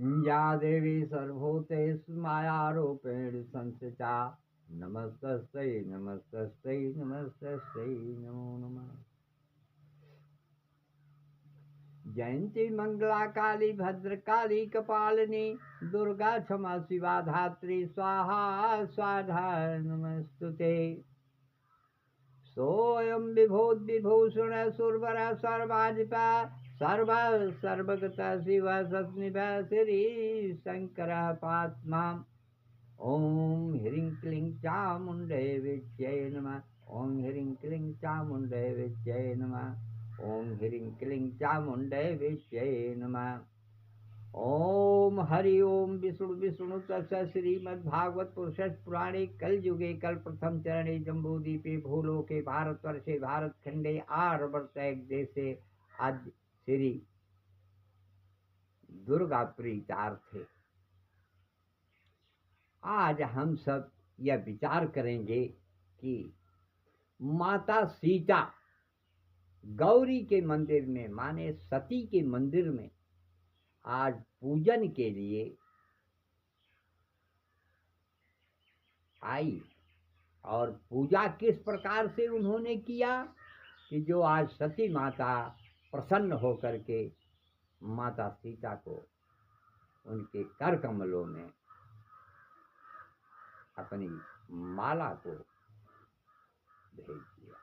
या देवी सर्वभूतेषु मायारूपेण संस्थिता नमस्तस्यै नमस्तस्यै नमस्तस्यै नमो नमः। जयंती मंगला काली भद्रकाली कपालिनी दुर्गा क्षमा शिवा धात्री स्वाहा स्वाधा नमस्तुते। सोऽयं विभूषण सुरवर सर्वाधिपा सर्व सर्वगत शिव सस्निभ श्री शंकर पात्मा। ओम ह्रीं क्लीं चामुण्डे विद्यै नमः। ओम ह्रीं क्लीं चामुण्डे विद्यै नमः। ओम ह्रीं क्लीं चामुण्डे विद्यै नमः। ओम हरि ओम विष्णु विष्णु तस्य श्रीमद्भागवत पुरुष पुराणे कलयुगे कल प्रथम चरणे जम्बूदीपे भूलोके भारतवर्षे भारत खंडे आर्यवर्त देशे आज श्री दुर्गा प्रीतार्थे आज हम सब यह विचार करेंगे कि माता सीता गौरी के मंदिर में माने सती के मंदिर में आज पूजन के लिए आई और पूजा किस प्रकार से उन्होंने किया कि जो आज सती माता प्रसन्न होकर के माता सीता को उनके कर कमलों में अपनी माला को भेज दिया।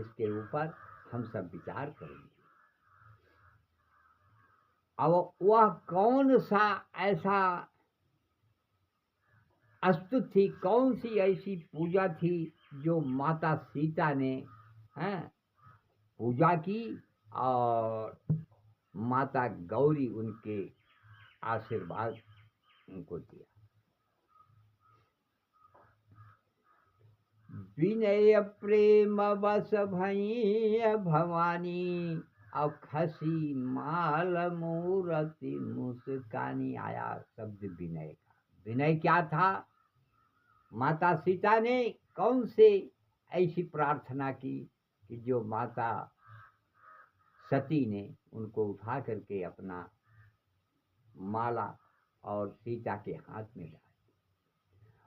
इसके ऊपर हम सब विचार करेंगे। अब वह कौन सा ऐसा अस्तु थी, कौन सी ऐसी पूजा थी जो माता सीता ने पूजा की और माता गौरी उनके आशीर्वाद उनको दिया। विनय प्रेम बस भई भवानी और खसी माल मूरति मुस्कानी। आया शब्द विनय का। विनय क्या था? माता सीता ने कौन से ऐसी प्रार्थना की कि जो माता सती ने उनको उठा करके अपना माला और सीता के हाथ में डाली।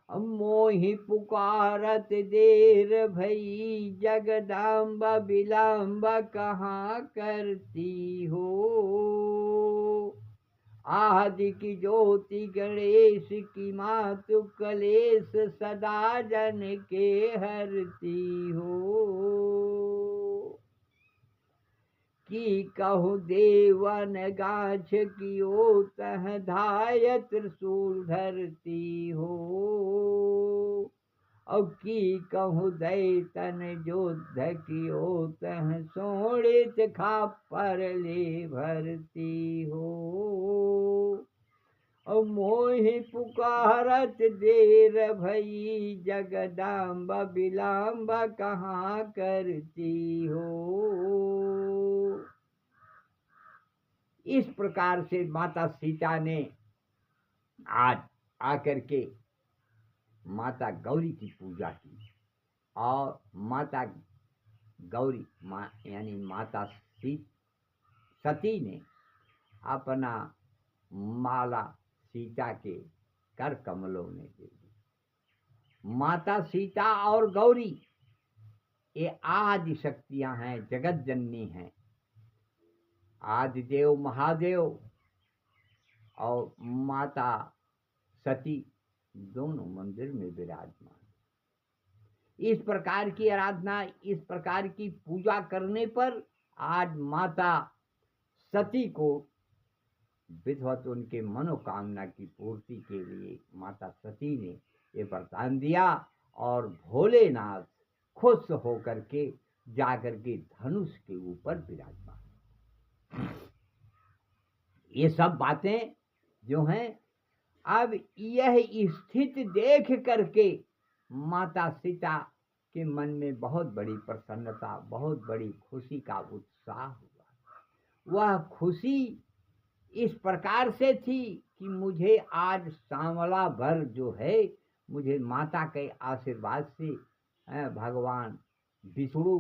मोहि पुकारत देर भई जगदम्बा विलम्ब कहाँ करती हो। आदि की ज्योति गणेश की मातु कलेश सदा जन के हरती हो। की कहु देवन गाछ कियो तह धाय त्रिशूल धरती हो। अब की कहु दैतन युद्ध कियो तह सोड़ित खापर ले भरती हो। अब मोहि पुकारत देर भई जगदम्ब विलम्ब कहाँ करती हो। इस प्रकार से माता सीता ने आज आकर के माता गौरी की पूजा की और माता गौरी यानी माता सती ने अपना माला सीता के कर कमलों में दे दी। माता सीता और गौरी ये आदि शक्तियां हैं, जगत जननी हैं। आदिदेव महादेव और माता सती दोनों मंदिर में विराजमान। इस प्रकार की आराधना, इस प्रकार की पूजा करने पर आज माता सती को विधिवत उनके मनोकामना की पूर्ति के लिए माता सती ने ये वरदान दिया और भोलेनाथ खुश होकर के जाकर के धनुष के ऊपर विराजमान। ये सब बातें जो हैं, अब यह स्थिति देख करके माता सीता के मन में बहुत बड़ी प्रसन्नता, बहुत बड़ी खुशी का उत्साह हुआ। वह खुशी इस प्रकार से थी कि मुझे आज सांवला भर जो है, मुझे माता के आशीर्वाद से भगवान विष्णु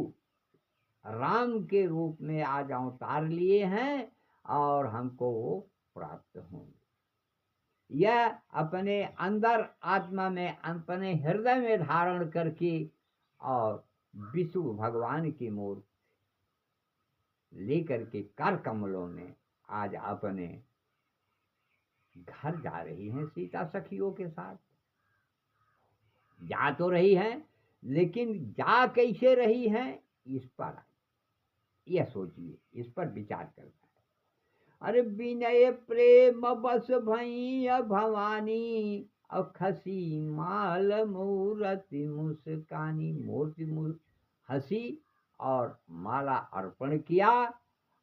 राम के रूप में आज अवतार लिए हैं और हमको प्राप्त होंगे। यह अपने अंदर आत्मा में, अपने हृदय में धारण करके और विष्णु भगवान की मूर्ति लेकर के कर कमलों में आज अपने घर जा रही हैं सीता सखियों के साथ। जा तो रही हैं, लेकिन जा कैसे रही हैं, इस पर यह सोचिए, इस पर विचार करना है। अरे विनय प्रेम बस भई भवानी, और खसी माल मूर्ति मुस्कानी। मूर्ति हंसी और माला अर्पण किया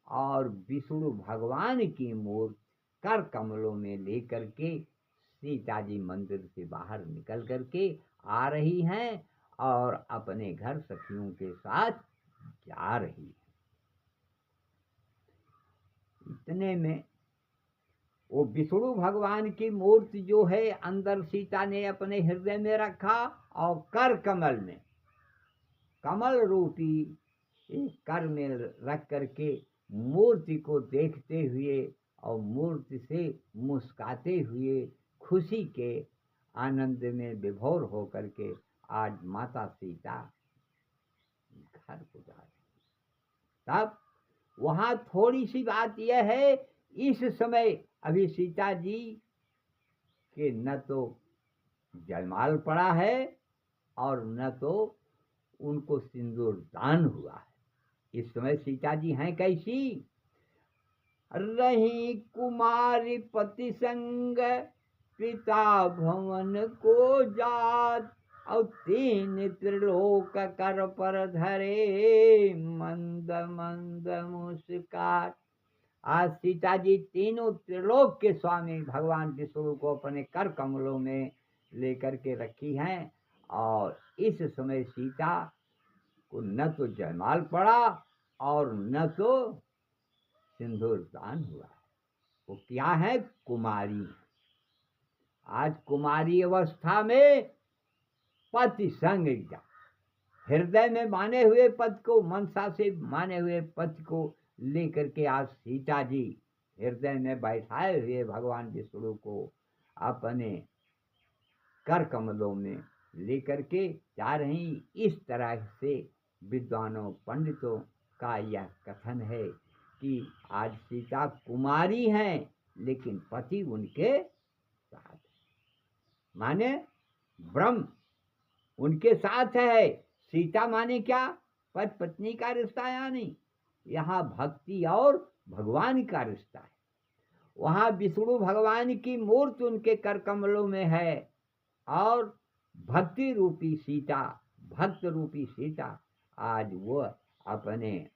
और विष्णु भगवान की मूर्ति कर कमलों में लेकर के सीता जी मंदिर से बाहर निकल करके आ रही हैं और अपने घर सखियों के साथ जा रही है। इतने में वो विष्णु भगवान की मूर्ति जो है अंदर सीता ने अपने हृदय में रखा और कर कमल में, कमल रूपी एक कर में रख करके मूर्ति को देखते हुए और मूर्ति से मुस्काते हुए खुशी के आनंद में विभोर होकर के आज माता सीता घर को जा रही। तब वहां थोड़ी सी बात यह है, इस समय अभी सीता जी के न तो जयमाल पड़ा है और न तो उनको सिंदूर दान हुआ है। इस समय सीता जी हैं कैसी? रही कुमारी पति संग, पिता भवन को जात, और तीन त्रिलोक कर पर धरे, मंद मंद मुस्कान। आज सीता जी तीनों त्रिलोक के स्वामी भगवान विष्णु को अपने कर कमलों में लेकर के रखी हैं और इस समय सीता को न तो जयमाल पड़ा और न तो सिंदूर दान हुआ है। वो क्या है? कुमारी। आज कुमारी अवस्था में पति संग जा, हृदय में माने हुए पद को, मनसा से माने हुए पद को लेकर के आज सीता जी हृदय में बैठाए हुए भगवान विष्णु को अपने कर कमलों में लेकर के जा रही। इस तरह से विद्वानों पंडितों का यह कथन है कि आज सीता कुमारी हैं लेकिन पति उनके साथ, माने ब्रह्म उनके साथ है। सीता माने क्या? पति पत्नी का रिश्ता, यानी यहाँ भक्ति और भगवान का रिश्ता है। वहाँ विष्णु भगवान की मूर्ति उनके कर कमलों में है और भक्ति रूपी सीता, भक्त रूपी सीता आज वो अपने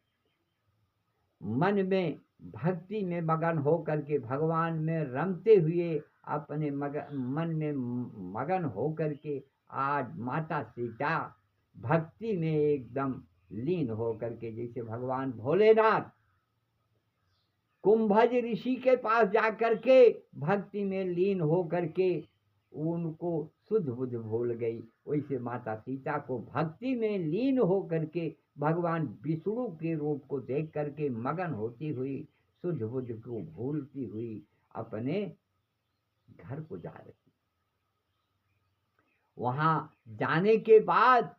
मन में भक्ति में मगन होकर के, भगवान में रमते हुए अपने मन में मगन होकर के आज माता सीता भक्ति में एकदम लीन होकर के, जैसे भगवान भोलेनाथ कुंभज ऋषि के पास जाकर के भक्ति में लीन होकर के उनको शुद्ध बुद्ध भूल गई, वैसे माता सीता को भक्ति में लीन होकर के भगवान विष्णु के रूप को देख करके मगन होती हुई, शुद्ध बुद्ध को भूलती हुई अपने घर को जा रही। वहां जाने के बाद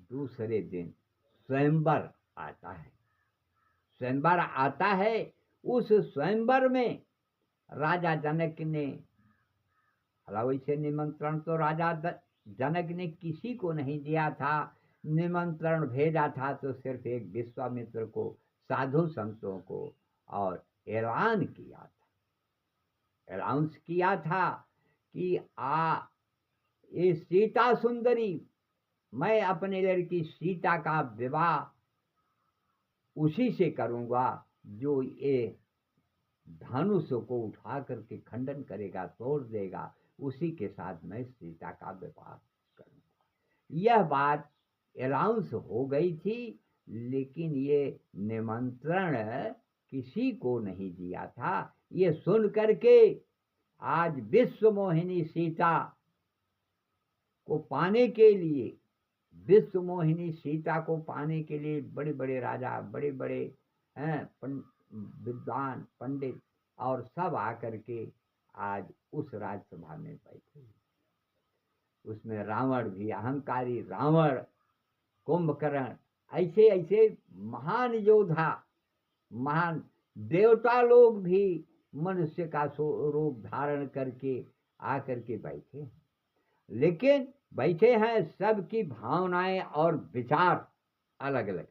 दूसरे दिन स्वयंवर आता है। स्वयंवर आता है, उस स्वयंवर में राजा जनक ने, वैसे निमंत्रण तो राजा जनक ने किसी को नहीं दिया था, निमंत्रण भेजा था तो सिर्फ एक विश्वामित्र को, साधु संतों को, और ऐलान किया था, अनाउंस किया था कि ये सीता सुंदरी, मैं अपने लड़की सीता का विवाह उसी से करूंगा जो ये धनुष को उठा करके खंडन करेगा, तोड़ देगा, उसी के साथ मैं सीता का विवाह करूंगा। यह बात अनाउंस हो गई थी, लेकिन ये निमंत्रण किसी को नहीं दिया था। ये सुन करके आज विश्व मोहिनी सीता को पाने के लिए, विश्व मोहिनी सीता को पाने के लिए बड़े बड़े राजा, बड़े बड़े विद्वान पंडित और सब आकर के आज उस राजसभा में बैठे। उसमें रावण भी, अहंकारी रावण, कुंभकर्ण, ऐसे ऐसे महान योद्धा, महान देवता लोग भी मनुष्य का रूप धारण करके आकर के बैठे। लेकिन बैठे हैं, सबकी भावनाएं और विचार अलग अलग।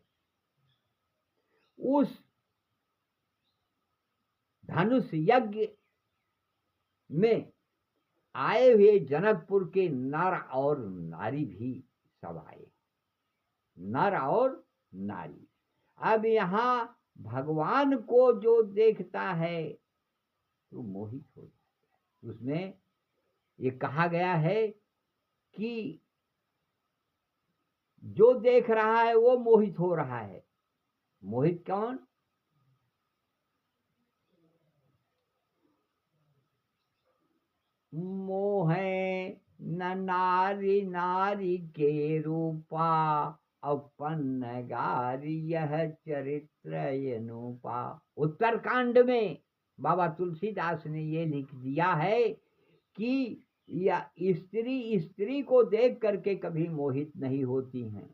उस धनुष यज्ञ में आए हुए जनकपुर के नर और नारी भी सब आए, नर और नारी। अब यहाँ भगवान को जो देखता है तो मोहित हो जाता है। उसमें ये कहा गया है कि जो देख रहा है वो मोहित हो रहा है। मोहित कौन? मोहे न नारी नारी के रूपा, अपन गारी यह चरित्र अनुपा। उत्तरकांड में बाबा तुलसीदास ने ये लिख दिया है कि या स्त्री स्त्री को देख करके कभी मोहित नहीं होती हैं,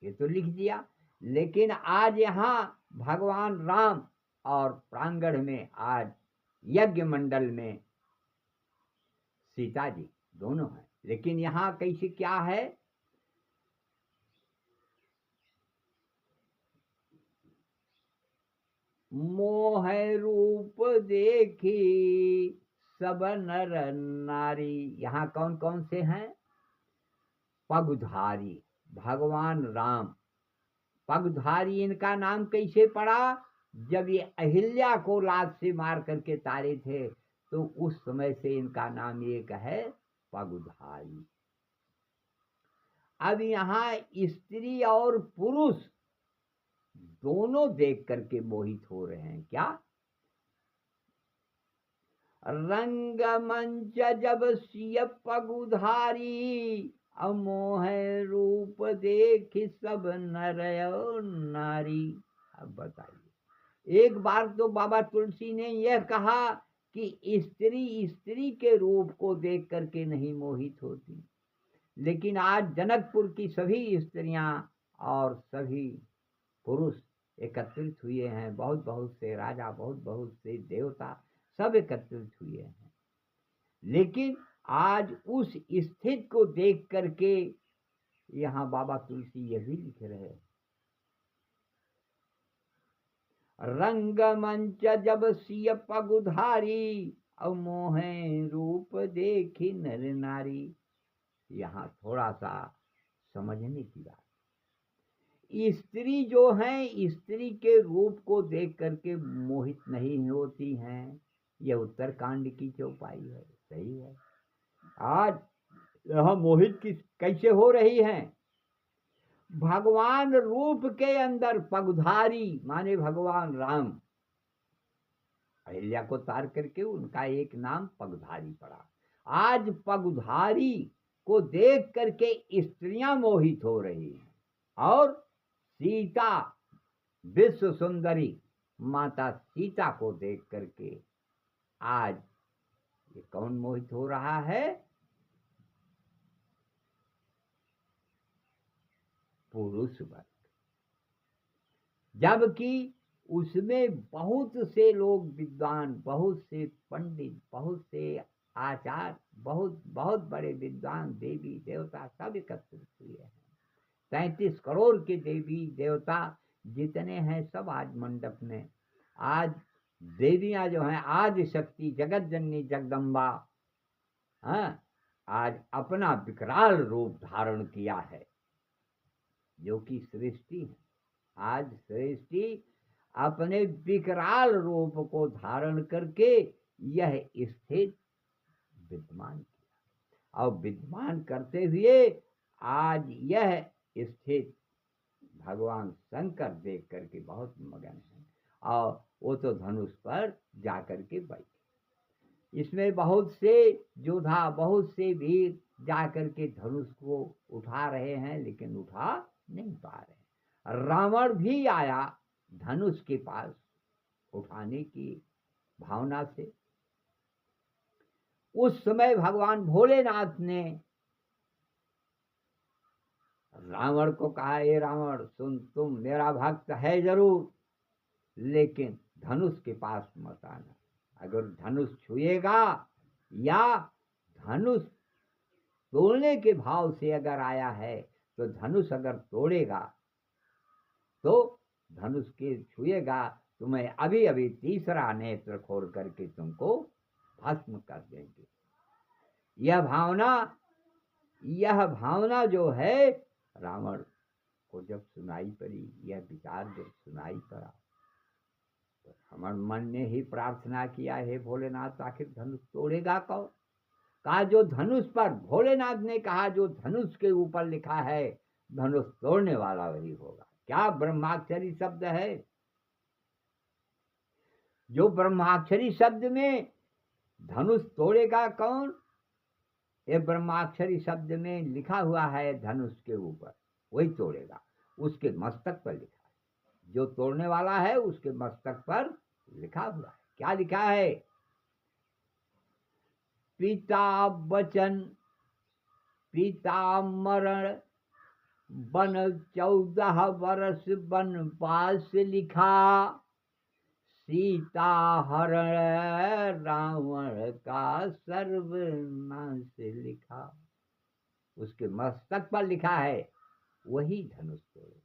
ये तो लिख दिया। लेकिन आज यहाँ भगवान राम और प्रांगण में, आज यज्ञ मंडल में सीता जी दोनों हैं। लेकिन यहाँ कैसे क्या है? मोह रूप देखी सब नर नारी। यहाँ कौन कौन से हैं? पगधारी, भगवान राम पगधारी। इनका नाम कैसे पड़ा? जब ये अहिल्या को लात से मार करके तारे थे तो उस समय से इनका नाम एक है पगधारी। अब यहाँ स्त्री और पुरुष दोनों देख करके मोहित हो रहे हैं। क्या? रंगमंच जब सिय पगुधारी, अमोह रूप देख सब नर नारी। अब बताइए, एक बार तो बाबा तुलसी ने यह कहा कि स्त्री स्त्री के रूप को देख करके नहीं मोहित होती। लेकिन आज जनकपुर की सभी स्त्रियां और सभी पुरुष एकत्रित हुए हैं। बहुत बहुत से राजा, बहुत बहुत से देवता सब एकत्रित हुए हैं। लेकिन आज उस स्थिति को देख करके यहाँ बाबा तुलसी ये भी लिख रहे हैं, रंगमंच जब सिय पगुधारी, अमोह रूप देखी नर नारी। यहाँ थोड़ा सा समझने की बात, स्त्री जो है स्त्री के रूप को देख करके मोहित नहीं होती हैं। यह उत्तरकांड की चौपाई है, सही है। आज यह मोहित की कैसे हो रही हैं? भगवान रूप के अंदर पगधारी माने भगवान राम, अहिल्या को तार करके उनका एक नाम पगधारी पड़ा। आज पगधारी को देख करके स्त्रियां मोहित हो रही हैं। और सीता, विश्व सुंदरी माता सीता को देख करके आज ये कौन मोहित हो रहा है? पुरुष वर्ग। जबकि उसमें बहुत से लोग विद्वान, बहुत से पंडित, बहुत से आचार्य, बहुत बहुत बड़े विद्वान देवी देवता सब एकत्रित हुए हैं। 33 करोड़ के देवी देवता जितने हैं सब आज मंडप में। आज देवियां जो हैं, आदि शक्ति जगत जननी जगदम्बा, हाँ, आज अपना विकराल रूप धारण किया है, जो कि सृष्टि है। आज सृष्टि अपने विकराल रूप को धारण करके यह स्थिति विद्यमान किया, और विद्यमान करते हुए आज यह स्थिति भगवान शंकर देख करके बहुत मगन है। और वो तो धनुष पर जाकर के बैठे। इसमें बहुत से योद्धा, बहुत से वीर जाकर के धनुष को उठा रहे हैं, लेकिन उठा नहीं पा रहे। रावण भी आया धनुष के पास उठाने की भावना से। उस समय भगवान भोलेनाथ ने रावण को कहा, ए रावण सुन, तुम मेरा भक्त है जरूर, लेकिन धनुष के पास मत आना। अगर धनुष छुएगा या धनुष तोड़ने के भाव से अगर आया है तो धनुष अगर तोड़ेगा तो धनुष के छुएगा तो मैं अभी अभी तीसरा नेत्र खोल करके तुमको भस्म कर देंगे। यह भावना जो है रावण को जब सुनाई पड़ी, यह विचार जब सुनाई पड़ा तो रावण मन ने ही प्रार्थना किया, हे भोलेनाथ आखिर धनुष तोड़ेगा कौन? कहा जो धनुष पर, भोलेनाथ ने कहा जो धनुष के ऊपर लिखा है धनुष तोड़ने वाला वही होगा। क्या ब्रह्माक्षरी शब्द है, जो ब्रह्माक्षरी शब्द में धनुष तोड़ेगा कौन? ये ब्रह्माक्षरी शब्द में लिखा हुआ है धनुष के ऊपर, वही तोड़ेगा। उसके मस्तक पर लिखा है, जो तोड़ने वाला है उसके मस्तक पर लिखा हुआ है। क्या लिखा है? पिता वचन पिता मरण बन 14 वर्ष वनवास लिखा, सीता हरण रावण का सर्वनाश लिखा। उसके मस्तक पर लिखा है, वही धनुष तोड़े।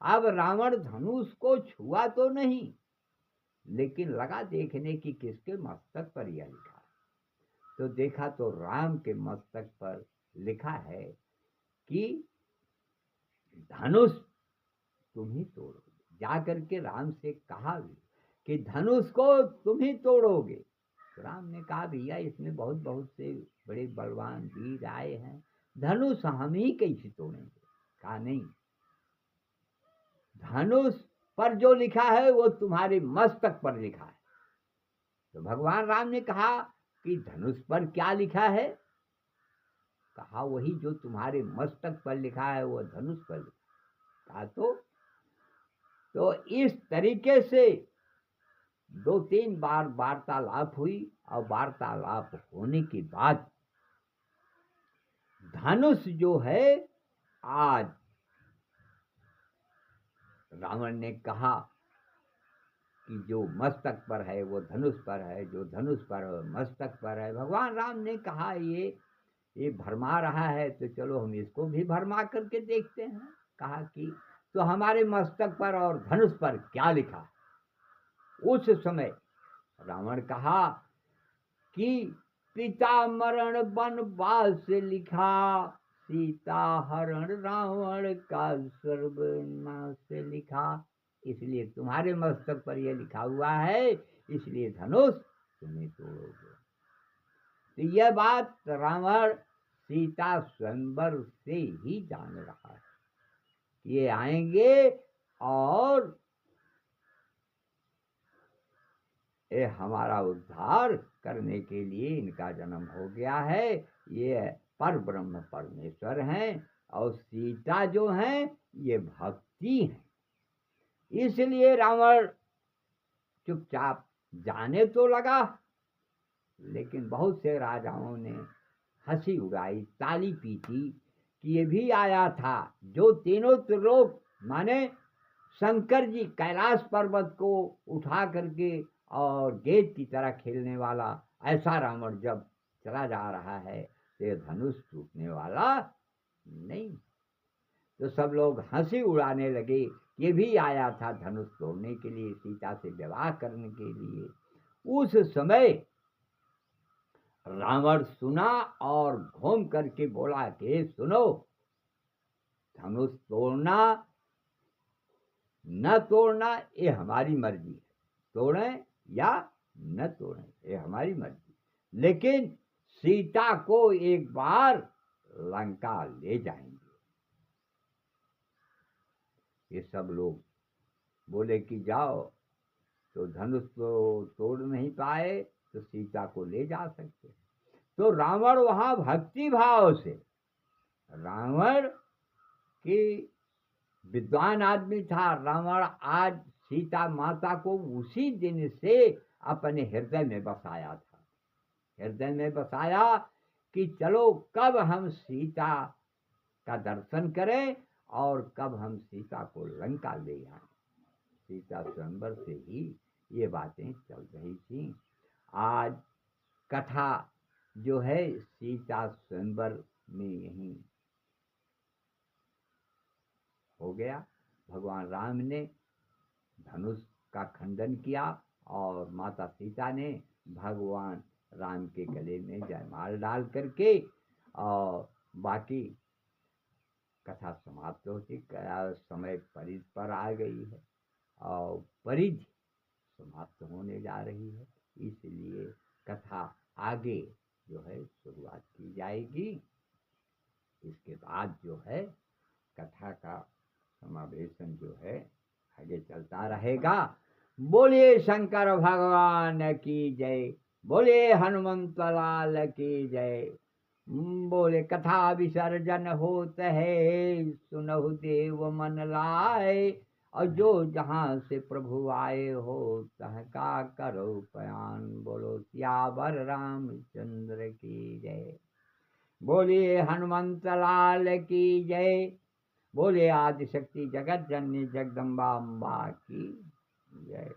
अब रावण धनुष को छुआ तो नहीं, लेकिन लगा देखने की किसके मस्तक पर यह लिखा है। तो देखा तो राम के मस्तक पर लिखा है कि धनुष तुम ही तोड़ोगे। जाकर के राम से कहा भी कि धनुष को तुम ही तोड़ोगे। तो राम ने कहा भैया इसमें बहुत बहुत से बड़े बलवान वीर आए हैं, धनुष हम ही कैसे तोड़ेंगे? कहा नहीं, धनुष पर जो लिखा है वो तुम्हारे मस्तक पर लिखा है। तो भगवान राम ने कहा कि धनुष पर क्या लिखा है? कहा वही जो तुम्हारे मस्तक पर लिखा है वो धनुष पर लिखा। कहा तो इस तरीके से 2-3 बार वार्तालाप हुई और वार्तालाप होने के बाद धनुष जो है आज रावण ने कहा कि जो मस्तक पर है वो धनुष पर है, जो धनुष पर है मस्तक पर है। भगवान राम ने कहा ये भरमा रहा है तो चलो हम इसको भी भरमा करके देखते हैं। कहा कि तो हमारे मस्तक पर और धनुष पर क्या लिखा? उस समय रावण कहा कि पिता मरण वनवास लिखा, सीता हरण रावण का सर्वनाश लिखा। इसलिए तुम्हारे मस्तक पर यह लिखा हुआ है, इसलिए धनुष तुम्हें तोड़ोगे। तो यह बात रावण सीता स्वयंवर से ही जान रहा है, ये आएंगे और ये हमारा उद्धार करने के लिए इनका जन्म हो गया है। ये पर ब्रह्म परमेश्वर हैं और सीता जो हैं ये भक्ति हैं। इसलिए रावण चुपचाप जाने तो लगा, लेकिन बहुत से राजाओं ने हंसी उड़ाई, ताली पीटी कि ये भी आया था जो तीनों त्रिलोक माने शंकर जी कैलाश पर्वत को उठा करके और गेंद की तरह खेलने वाला, ऐसा रावण जब चला जा रहा है तो ये धनुष टूटने वाला नहीं। तो सब लोग हंसी उड़ाने लगे, ये भी आया था धनुष तोड़ने के लिए, सीता से विवाह करने के लिए। उस समय रावण सुना और घूम करके बोला कि सुनो, धनुष तोड़ना न तोड़ना ये हमारी मर्जी है, तोड़ें या न तोड़ें ये हमारी मर्जी, लेकिन सीता को एक बार लंका ले जाएंगे। ये सब लोग बोले कि जाओ, तो धनुष तो तोड़ नहीं पाए तो सीता को ले जा सकते। तो रावण वहां भक्ति भाव से, रावण की विद्वान आदमी था रावण, आज सीता माता को उसी दिन से अपने हृदय में बसाया था। हृदय में बसाया कि चलो कब हम सीता का दर्शन करें और कब हम सीता को लंका ले आए। सीता स्वयंवर से ही ये बातें चल रही थी। आज कथा जो है सीता स्वयंवर में यही हो गया। भगवान राम ने धनुष का खंडन किया और माता सीता ने भगवान राम के गले में जयमाल डाल करके और बाकी कथा समाप्त होती। समय परिध पर आ गई है और परिध समाप्त होने जा रही है, इसलिए कथा आगे जो है शुरुआत की जाएगी। इसके बाद जो है कथा का समावेशन जो है आगे चलता रहेगा। बोलिए शंकर भगवान की जय, बोलिए हनुमंत लाल की जय। बोले कथा विसर्जन होत है, सुनहु देव मन लाए। और जो जहाँ से प्रभु आए हो, तह का करो पयान। बोलो सियावर रामचंद्र की जय, बोलिए हनुमंत लाल की जय, बोले आदिशक्ति जगत जननी जगदम्बा अम्बा की जय।